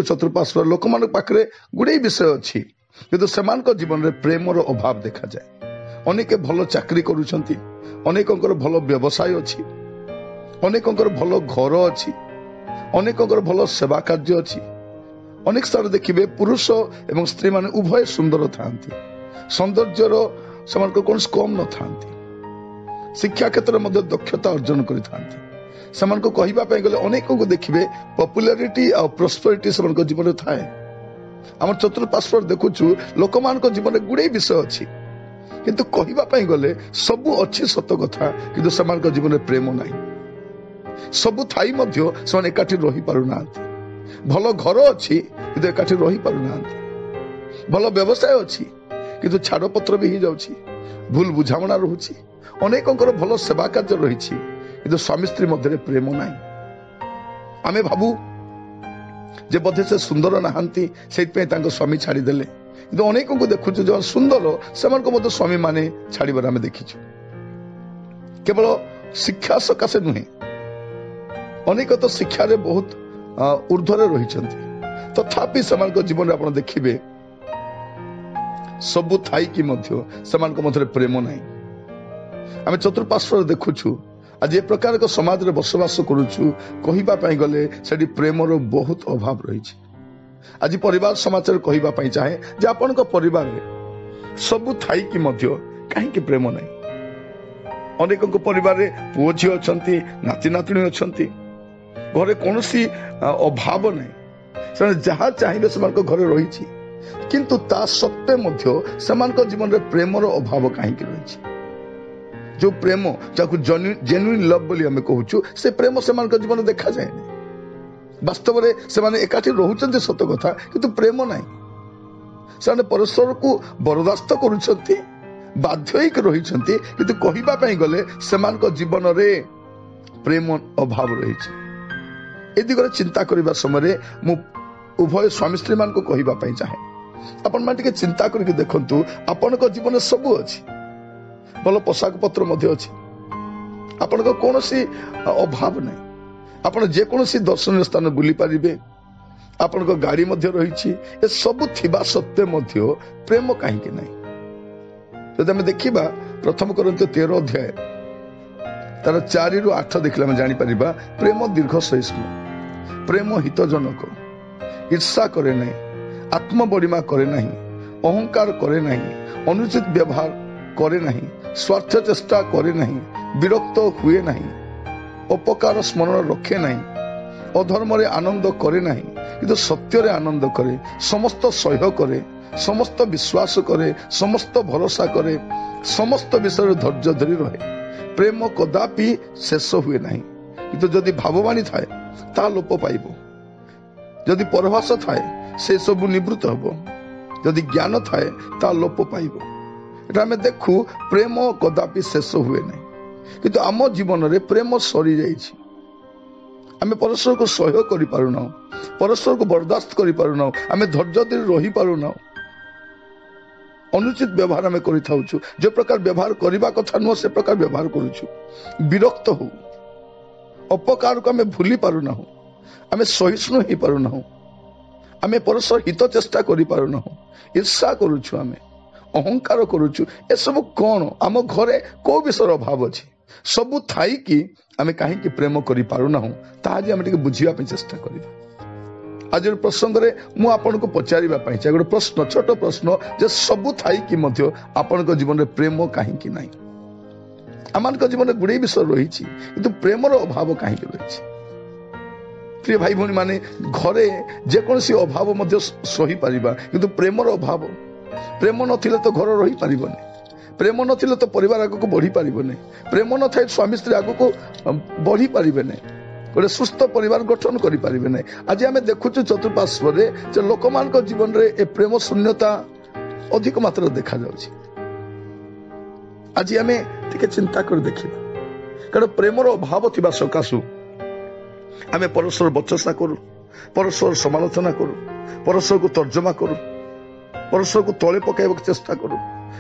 चतुर्पार्श्व लोक मान पाखे गुड़े विषय अच्छी किंतु से जीवन में प्रेमर अभाव देखा जाए। अनेक भल चाकरी करुछंती, अनेकंकर भल व्यवसाय अच्छी, अनेकंकर भल घर अच्छी, अनेकंकर भल सेवा कार्य अच्छी। अनेक स्थान देखिए पुरुष एवं स्त्री माने उभय सुंदर थांती, सौंदर्यर से कौन कम न थांती, शिक्षा क्षेत्र में दक्षता अर्जन करि थांती। सेमानको कहिबा पय गले अनेक को देखिबे पॉपुलैरिटी और प्रॉस्पेरिटी सेमानको जीवन में थाए। आम चतुर्पार्श्व देखुछु लोक मानक जीवन में गुड़े विषय अच्छी किंतु कहिबा पय गले सबु अच्छी सत कथा किंतु सेमानको जीवन में प्रेम नाही। सबु थाई मध्य सेमाने एकाठी रही पारु नांती। भल घर अच्छी किंतु एकाठी रही पारु नांती। भल व्यवसाय अच्छी किंतु छाड़पत्र भी ही जाउछि, भूल बुझामणा रहुछि, अनेकंकर भल सेवा कार्य रहिछि किंतु स्वामी स्त्री मध्य प्रेम नाही। आमे भाबु जे बोधे से सुंदर नहांती से स्वामी छाड़ीदेले किंतु अनेक को देखुछु जो सुंदर से स्वामी माने छाड़बार आमे देखिछु। केवल शिक्षा सकाशे नुहे, अनेक तो शिक्षा रे बहुत ऊर्ध्वरे रहिछंती तथापि सेमानक जीवन में आपण देखिबे सबु थाई कि मध्य सेमानक मध्य प्रेम नाही। आमे चतुर्पार्श्व देखुछु आज ए प्रकार समाज रे बसवास करुछु कहिबा पय गले सेठी प्रेमर बहुत अभाव रहिछि। आज परिवार समाचार कहिबा पय चाहे जे आपनक परिवार रे सबु थाई कि मध्य काहे कि प्रेम नाही। अनेकक परिवार रे पुओ झी अछंती, नाती नातिनी अछंती, घरे कोनोसी अभाव नाही, से जहा चाहिए से घरे रही किंतु ता सत्वे मध्य सेमानक जीवन में प्रेमर अभाव कहीं रही। जो प्रेम जाकु जेन्युइन लव बोली हमें कहूछु से प्रेम सेमानक जीवन में देखा जाए। वास्तव में से एकाठी रोचते सत कथा किंतु प्रेम नहीं। से परस्पर को बरदास्त करुछंती, बाध्य रही किंतु कहिबा पय गले सेमानक जीवन में प्रेम अभाव रही। ए दिगरे चिंता करबा समय मु उभय स्वामी स्त्री मान को कहिबा पय चाहे आपण मान टिके चिंता करके देखंतु आपण को जीवन सब अछि, भल पोशाक पत्र मध्य अछि, आपण को कोनोसी अभाव नै, आपण जे कोनोसी दर्शनीय स्थान बुली पारिबे, आपण को गाड़ी मध्य रहिछि। ए सब थिबा सत्वे मध्य प्रेम काहे कि नै। जदि हम देखिबा प्रथम कोरिन्थ 13 अध्याय तार 4 रु 8 देखला हम जानि परिबा प्रेम दीर्घ सहिष्णु, प्रेम हितजनक, ईर्षा करे नहीं, आत्मबड़िमा करे नहीं, अहंकार करे नहीं, अनुचित व्यवहार करे नहीं, स्वार्थ चेष्टा करे नहीं, विरक्त हुए नहीं, अपकार स्मरण रखे नहीं, अधर्म रे आनंद करे नहीं किंतु सत्य रे आनंद करे, समस्त सह्य करे, समस्त विश्वास करे, समस्त भरोसा करे, समस्त विषय धैर्य धरी रहे। प्रेम कदापि शेष हुए नहीं किंतु जदि भाववाणी थाए ता लोप पाइब, जदि परभास थाए से सब निवृत्त हब, जदि ज्ञान थाए ता लोप पाइब। एटा हमें देखु प्रेम कदापि शेष हुए नहीं किंतु आम जीवन में प्रेम सरी जाइछि। आमे परस्पर को सहयोग करि पारुना, परस्पर को बर्दाश्त करि पारुना, आमे धैर्य धरि रही पारुना। अनुचित व्यवहार आमे करि थाउछु, जे प्रकार व्यवहार करिबा कथा नुह से प्रकार व्यवहार करूछु। विरक्त हो, अपकार को आमे भूली पारुना, आमे सहिष्णु ही पारुना, आमे परस्पर हित चेष्टा करि पारुना, ईर्षा करूछु, आमे अहंकार करूछु। ए सब कोन आम घरे को विषय अभाव अछि सबु थाई कि आमे काहे कि प्रेम करि पारुना ता जे आमे टिके बुझिबा पे चेष्टा करिबा। आज प्रसंग रे मु आपन को पचारिबा पय छै गोटे प्रश्न, छोट प्रश्न जे सबु थाई कि मध्य आपन को जीवन रे प्रेम काहे कि नाही। आमान को जीवन रे गुडे विषय रही छी किंतु प्रेमर अभाव काहे कि रही छी। प्रिय भाई भौणी माने घरे जे कोनसी अभाव मध्य सही पारिबा किंतु प्रेमर अभाव, प्रेम नथिले तो घर रही पारिबनी, प्रेम नथिले तो परिवार आगु को बढ़ी पारिबनी, प्रेम न थाए स्वामी स्त्री आगु को बढ़ी पारिबे नै, गोटे सुस्थ परिवार गठन करि पारिबे नै। आज आमे देखुछु चतुर्पार्श्व रे जे लोकमान को जीवन रे ए प्रेम शून्यता अधिक मात्रा देखा जाउछि। आज आमे टिके चिंता कर देखिबा कारण प्रेमर अभाव थिबा सकासु आमे परस्पर बचसा करू, परस्पर समालोचना करू, परस्पर को तर्जमा करू, परस्पर को तले पकाइबाक चेष्टा करू,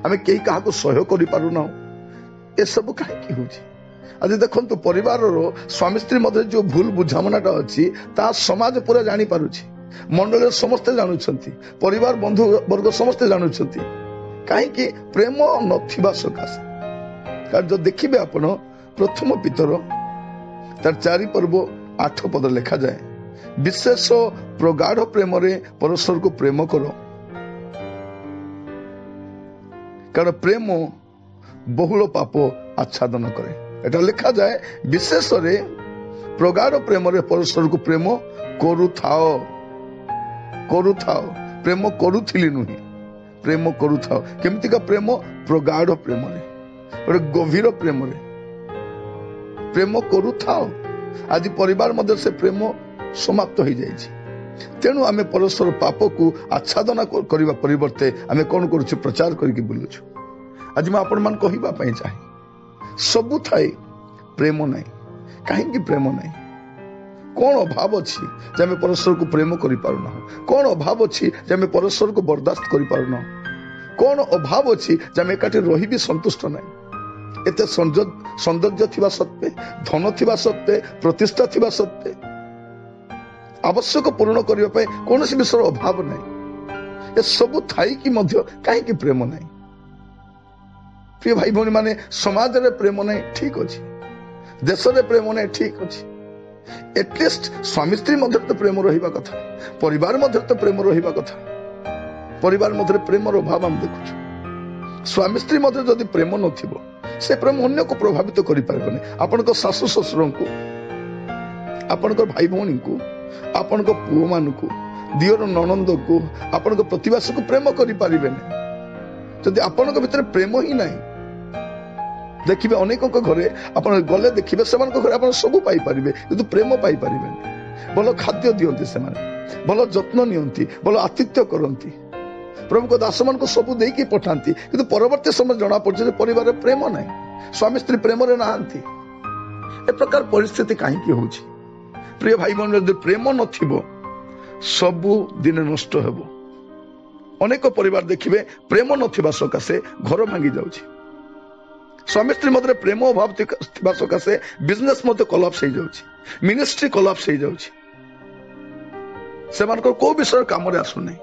आमे केही काहाको सहयोग करि पारु ना। ए सब काहे कि होछि। आज देखंतु परिवार रो स्वामी स्त्री मध्य जो भूल बुझामणाटा अछि ता समाज पूरा जानि पारुछि। मंडल समस्ते जानुछंती परिवार बंधु वर्ग समस्ते जानुछंती कहीं प्रेम नथिबा सकाशे कारण जो देखिबे आपण प्रथम पितर तार 4 पर्व 8 पद लिखा जाए विशेष प्रगाढ़ प्रेम रे परस्पर को प्रेम करो कारण प्रेम बहुल पाप आच्छादन करे एटा लिखा जाए विशेष रे प्रगाढ़ प्रेम रे परस्पर को प्रेम करुथाओ प्रेम करुथिली नुहे प्रेम करुथाओ केमती का प्रेम प्रगाढ़ प्रेम रे और गभीर प्रेम रे प्रेम करुथाओ आज परिवार मध्य से प्रेम समाप्त हो जाए तेणु आम परस्पर पाप को आच्छादन करने परिवर्ते आम कौन करुछु प्रचार करके बुलुछु आज मैं आपण मान कहिबा पई चाहे सबु थाई प्रेम नहीं कहीं प्रेम नहीं कौन अभाव अच्छी जे आम परस्पर को प्रेम करि पारुना कौन अभाव अच्छी जे आम परस्पर को बर्दाश्त करि पारुना कौन अभाव अच्छी जे आम एकाठी रही भी संतुष्ट नहीं एते सौंदर्य थिबा सत्वे धन थिबा सत्वे प्रतिष्ठा थिबा सत्वे आवश्यक पूर्ण करने पे कौन विषय अभाव नहीं ये सब थाई कि कहीं प्रेम नहीं प्रिय भाई भौणी माने समाज रे प्रेम नहीं ठीक अच्छी देश रे प्रेम नहीं ठीक अच्छी एटलिस्ट स्वामी स्त्री मध्य तो प्रेम रहिबा कथा परिवार मध्य तो प्रेम रहिबा कथा परिवार मध्य प्रेम अभाव हम देखुछु स्वामी स्त्री मध्य जदि प्रेम नथिबो से प्रेम अन्य को प्रभावित करि पारबने आपनको सासु ससुर को आपनको भाई भौणी को आपनको पुओ मान को दियर ननंद को आपनको प्रतिवास को प्रेम करि पारिबेने जदि आपनको भितर प्रेम ही नहीं देखिए अनेकों घरे आप गले देखिए से घरे सब पाइपर कि प्रेम पाइपर भल खाद्य दिखती से भल जत्न नियंती भल आतिथ्य करती प्रभु को दास मान को सब देकी पठाती कि परवर्ती समय जना पड़े परिवार प्रेम नहीं स्वामी स्त्री प्रेम रे नहांती ए प्रकार परिस्थिति कहीं हो प्रिय भाई बहन यदि प्रेम नथिबो सबु दिन नष्ट हेबो अनेक परिवार देखिए प्रेम नथिबा सकाशे घर भांगी जाउछि स्वामी स्त्री मध्य प्रेम अभाव थिबा सकाशे बिजनेस मध्य कोलैप्स हो जाउछि मिनिस्ट्री कोलैप्स हो जाउछि सेमानकर को विषय काम रे आसु नै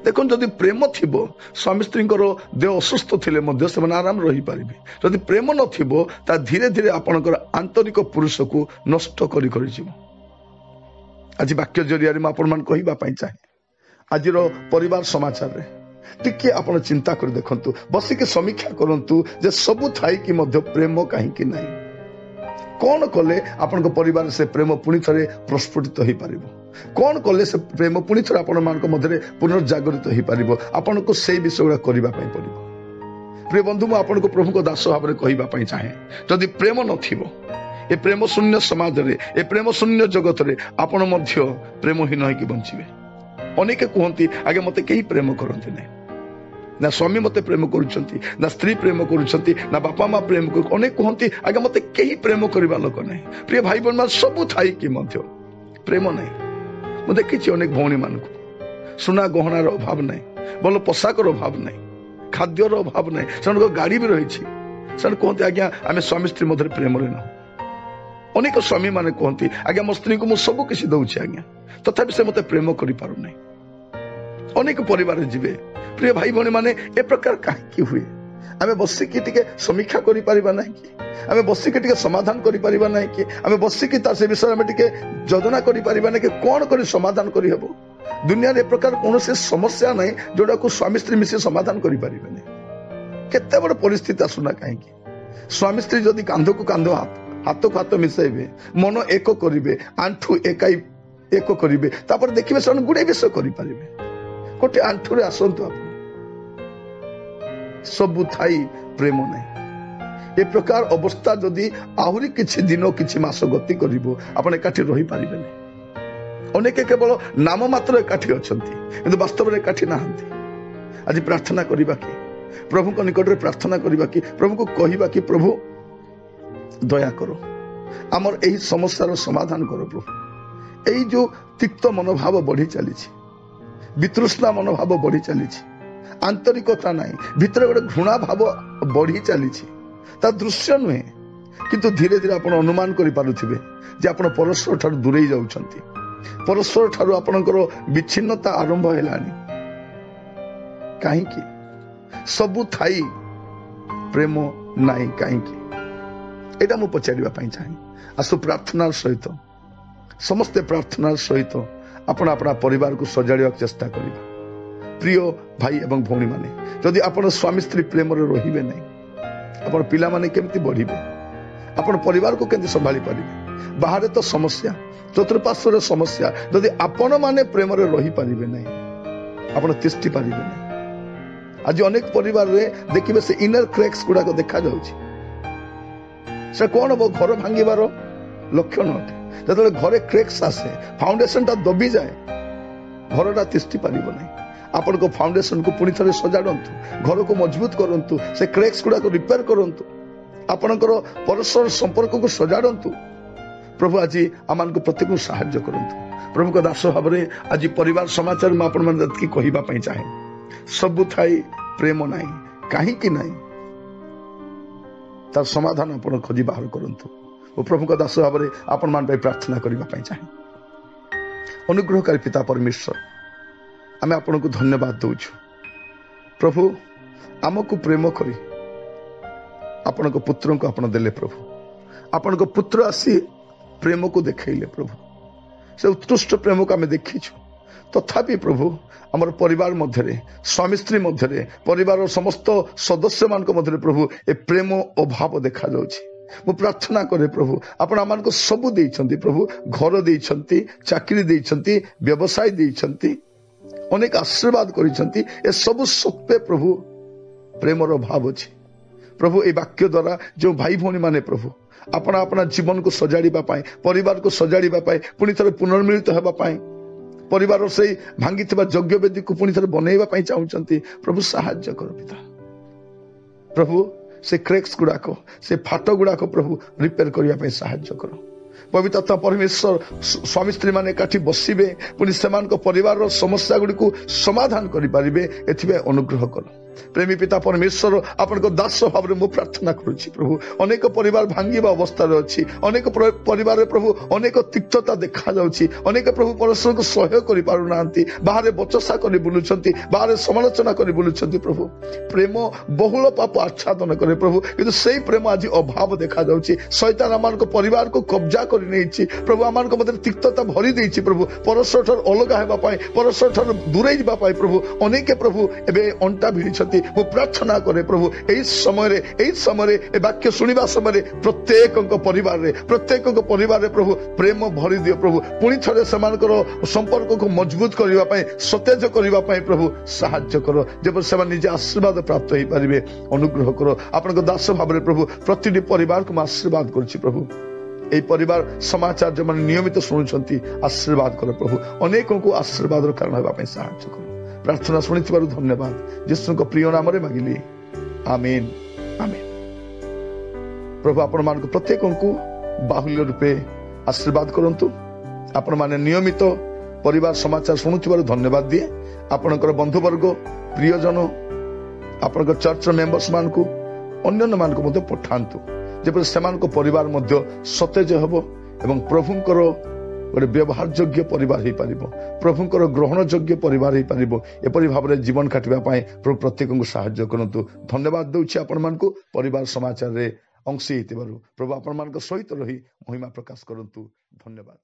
देखो जदि प्रेम थिबो स्वामी स्त्री देह असुस्थ थिले मध्य से आराम रही पारिबे जदि प्रेम नथिबो ता धीरे धीरे आपनकर आंतरिक पुरुष को नष्ट करी करी जीवो आज वाक्य जरिया रे आपण मान कहिबा पई चाहे आज परिवार समाचार रे टिके आपण चिंता कर देखंतु बसिके समीक्षा करंतु जे सब थाई कि मध्य प्रेम कहीं कि नहीं कौन कले आपण परिवार से प्रेम पुणी थे प्रस्फुटित हो पार कौन कले से प्रेम पुणी थे आपण मान मध्य पुनर्जागरित हो पार आपन को से विषय गुड़ा करने पड़ो प्रिय बंधु मुझे प्रभु को दास भाव में कहवाई चाहे जदि प्रेम नथिबो ए प्रेम शून्य समाज रे ए प्रेम शून्य जगत रे आपण मध्य प्रेमहीन होइकी बंचिबे अनेक कहती आगे मते कहीं प्रेम करते नहीं ना स्वामी मते प्रेम करुछंती ना स्त्री प्रेम करुछंती ना बापा माँ प्रेम कर अनेक कहती आगे मते कहीं प्रेम करबा लोक नहीं प्रिय भाई बहन मान सब थाई कि मध्य प्रेम नहीं मु देखिछि अनेक भौणी मान को सुना गहनार अभाव नहीं भल पोशाकर अभाव नहीं खाद्यर अभाव नहीं से गाड़ी भी रही से कहते आज्ञा आम स्वामी स्त्री मध्य प्रेम रे ना अनेक स्वामी माने कहती आज्ञा मो स्त्री को मुझे सब किसी दौची आज्ञा तथापि से मते प्रेम करि पारु नहीं अनेक परिवार जीवे प्रिय भाई भौणी माने ए प्रकार कहीं हुए आमे बसिकी टिके समीक्षा करि परिबा नहीं कि आमे बसिकी टिके समाधान करि परिबा नहीं कि आमे बसिकी तार से विषय में टिके योजना करि परिबा नहीं कि कौन करि समाधान करि हेबो दुनिया रे प्रकार कोनोसे समस्या नहीं जोडा को स्वामी स्त्री मिसे समाधान करि परिबे नहीं केते बड़ परिस्थिति आसुना कहीं स्वामी स्त्री जदि कांध को कांध हाथ को हाथ मिसेबे मन एक करिवे आंठू एकाई एक करिवे तापर देखिबे सन गुडे विषय करि परिबे कोटे आंठू रे आसंतु आप सबु थाई प्रेम नहीं ए प्रकार अवस्था जदि आहुरी किछि दिन किछि मास गति करिवो आपण एकाठी रही पारिबे नहीं अनेक केवल नाम मात्र एकाठी अछंती किंतु वास्तव में एकाठी नाहंती आज प्रार्थना करिबा कि प्रभु को निकट रे प्रार्थना करिबा कि प्रभु को कहिबा कि प्रभु दया करो आमर एही समस्यार समाधान करो प्रभु एही जो तिक्त मनोभाव बढ़ी चली वितृष्णा मनोभाव बढ़ी चली आंतरिकता नहीं भितर गोटे घृणा भाव बढ़ी चली दृश्य नुहे किंतु धीरे धीरे आप अनुमान करें जे आप परस्पर ठार दूरे जाउछंती परस्पर ठारू आपणकर विच्छिन्नता आरंभ हेलानी कहीं सबु थाई प्रेम नाई कहीं एटा मु पचारिबा पई चाहे आसु प्रार्थना सहित समस्ते प्रार्थना सहित आपण अपना परिवार को सजाड़ा चेष्टा करिबा। प्रिय भाई एवं भौणी माने जदि आपण स्वामी स्त्री प्रेम रे रहिबे नै आपण पिला माने केमति बढ़िबे आपण परिवार को केमति संभाली पारिबे बाहर तो समस्या चतुर्पार्श्व समस्या जदि आपण माने प्रेम रे रही पारिबे नै आपण तिष्ठि पारिबे नै। आज अनेक परिवार रे देखिबे से इनर क्रैक्स गुडा को देखा जाउछि से कोन बो घर भांगीबार लक्षण अटे जतले घरे क्रैक्स आसे फाउंडेशन ता दबी जाए घरटा तिष्ठि पारिबो नै आपण को फाउंडेशन को पुनी थरे सजाडंतु घर को मजबूत करंतु से क्रैक्स गुडा को रिपेयर करंतु आपणकर परस्पर संपर्क को सजाडंतु। प्रभु आज आमान को प्रत्येक सहाय्य करंतु प्रभु को दास भाव में आज परिवार समाचार में आपण मन की कहिबा पई चाहे सबु थाई प्रेम नाही काहे कि नाही तार समाधान आपण खोजी बाहर करंतु ओ प्रभु को दास भाव में आपण मान पे प्रार्थना करिबा पई चाहे। अनुग्रहकारी पिता परमेश्वर आमे आपण को धन्यवाद दउछु प्रभु आमको प्रेम करी आपण को पुत्र को आपण देले प्रभु आपण को पुत्र आसी प्रेम को देखैले प्रभु से उत्कृष्ट प्रेम को आमे देखिछु तथापि प्रभु आमर परिवार मध्य स्वामी स्त्री मध्य परिवार समस्त सदस्य मान मध्य प्रभु ए प्रेम अभाव देखा जाउछि मु प्रार्थना करे प्रभु आपण आमान को सब देइछंती प्रभु घर देइछंती चाकरी देइछंती व्यवसाय देइछंती अनेक आशीर्वाद करिछंती ए सब सत्वे प्रभु प्रेमर अभाव अछि प्रभु ए वाक्य द्वारा जो भाई भौणी माने प्रभु अपना अपना जीवन को सजाड़ीबा पाए परिवार को सजाड़ीबा पाए पुनी थरे पुनर्मिलित हेबा पाए परिवार से भांगिथिबा यज्ञ वेदी को पुनी थरे बनेइबा पाए चाहुचंती प्रभु सहाय्य करो पिता प्रभु से क्रैक्स गुड़ाक से फाट गुड़ाक प्रभु रिपेयर करिया पाए सहाय्य करो पवित्रता परमेश्वर स्वामी स्त्री माने काठी बसिबे पुनी सेमान को परिवार समस्या गुडी को समाधान करि पारिबे एथिबे अनुग्रह करो प्रेमी पिता परमेश्वर आपण को दास भाव में मु प्रार्थना करूची प्रभु अनेक परिवार भांगीबा अवस्था रे अछि अनेक परिवार रे प्रभु अनेक तिक्तता देखा जाउची अनेक प्रभु परमेश्वर को सहयोग करि पारु नांती बाहर बचसा करि बुलुचंती बाहर समालोचना करि बुलुचंती प्रभु प्रेम बहुल पाप आच्छादन करे प्रभु किंतु सेही प्रेम आज अभाव देखा जाउची शैतान आमान को परिवार को कब्जा करि नेछि प्रभु आमान को मते तिक्तता भरि देछि प्रभु परमेश्वर ठर अलगा हेबा पाए परमेश्वर ठर दूरे जिबा पाए प्रभु अनेक प्रभु एबे अंटा भिड़ी मु प्रार्थना करे प्रभु एई समय ए वाक्य सुनिबा समय प्रत्येक परिवार रे प्रभु प्रेम भरी दियो प्रभु पुणी थरे समानकर संपर्क को मजबूत करबा पई सतेज करबा पई प्रभु सहाय्य करो जेपर सेमान निजे आशीर्वाद प्राप्त होई परिबे अनुग्रह करो आपन दास भाव रे प्रभु प्रतिटी परिवार को आशीर्वाद करछि प्रभु ए परिवार समाचार जो मन नियमित सुनुछंती आशीर्वाद करो प्रभु अनेकों को आशीर्वाद कारण होबा पई सहाय्य करो प्रार्थना शुणिथिबारु धन्यवाद यीशु को प्रिय नाम रे मागिली आमीन आमीन। प्रभु आपण मान को प्रत्येक को बाहुल्य रूपे आशीर्वाद करंतु आपण माने नियमित परिवार समाचार शुणुथिबारु धन्यवाद दिए आपणकर बंधु वर्ग प्रियजन आपणकर चर्च मेंबर्स मान को अन्य मान को मते पठांतु जेपर सेमान को परिवार मध्य सतेज हबो एवं प्रभुंकर गोटे व्यवहार योग्य परिवार हो पार प्रभुंकर ग्रहण योग्य परिवार हो पार एपरी भाव में जीवन काटिबा पाए प्रभु प्रत्येक को सहाय्य करंतु धन्यवाद दउछि आपण मान को परिवार समाचार रे अंशी हेतिबारु प्रभु आपण मान को सहित रही महिमा प्रकाश करंतु धन्यवाद।